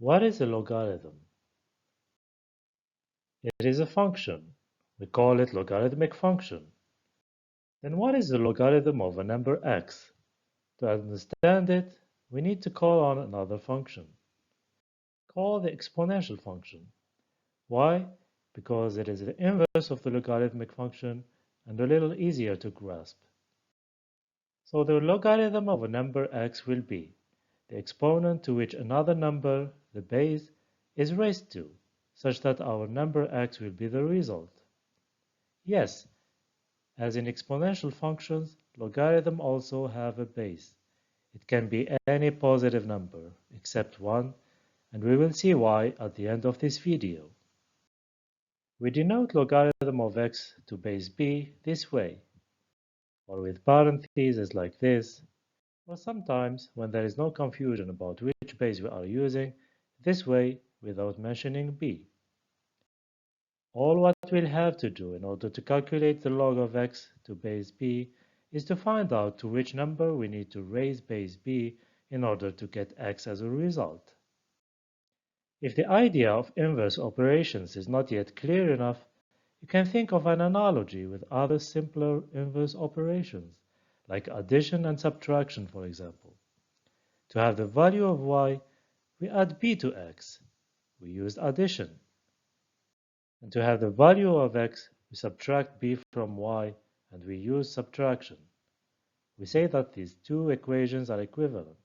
What is a logarithm? It is a function. We call it logarithmic function. Then what is the logarithm of a number x? To understand it, we need to call on another function, called the exponential function. Why? Because it is the inverse of the logarithmic function and a little easier to grasp. So the logarithm of a number x will be the exponent to which another number, the base, is raised to, such that our number x will be the result. Yes, as in exponential functions, logarithm also have a base. It can be any positive number, except 1, and we will see why at the end of this video. We denote logarithm of x to base b this way, or with parentheses like this, or sometimes, when there is no confusion about which base we are using, this way without mentioning b. All what we'll have to do in order to calculate the log of x to base b is to find out to which number we need to raise base b in order to get x as a result. If the idea of inverse operations is not yet clear enough, you can think of an analogy with other simpler inverse operations, like addition and subtraction, for example. To have the value of y, we add b to x. We used addition. And to have the value of x, we subtract b from y, and we use subtraction. We say that these two equations are equivalent.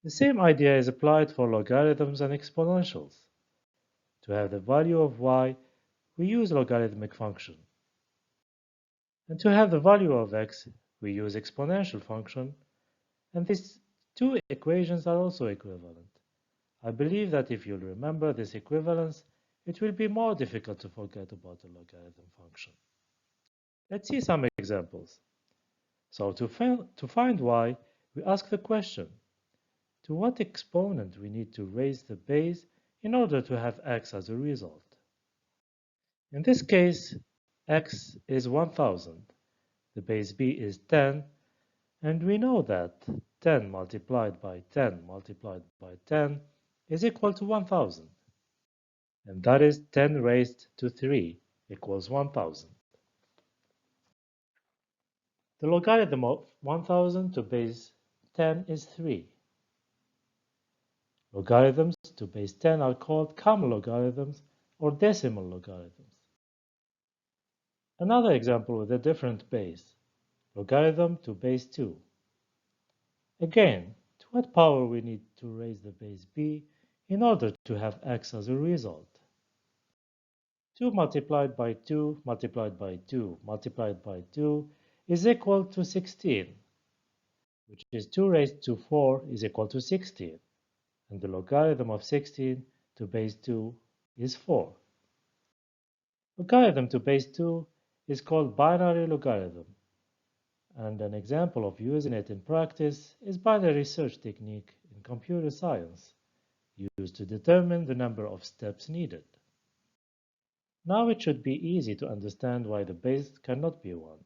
The same idea is applied for logarithms and exponentials. To have the value of y, we use logarithmic function. And to have the value of x, we use exponential function, and these two equations are also equivalent. I believe that if you'll remember this equivalence, it will be more difficult to forget about the logarithm function. Let's see some examples. So to find y, we ask the question, to what exponent we need to raise the base in order to have x as a result? In this case, x is 1000, the base b is 10, and we know that 10 multiplied by 10 multiplied by 10 is equal to 1000. And that is 10 raised to 3 equals 1000. The logarithm of 1000 to base 10 is 3. Logarithms to base 10 are called common logarithms or decimal logarithms. Another example with a different base, logarithm to base 2. Again, to what power we need to raise the base b in order to have x as a result? 2 multiplied by 2 multiplied by 2 multiplied by 2 is equal to 16, which is 2 raised to 4 is equal to 16, and the logarithm of 16 to base 2 is 4. Logarithm to base 2 is called binary logarithm, and an example of using it in practice is binary search technique in computer science, used to determine the number of steps needed. Now it should be easy to understand why the base cannot be 1.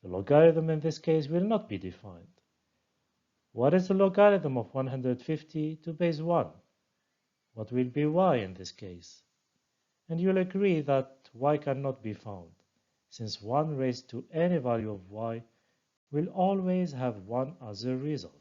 The logarithm in this case will not be defined. What is the logarithm of 150 to base 1? What will be y in this case? And you'll agree that y cannot be found, since 1 raised to any value of y will always have 1 as a result.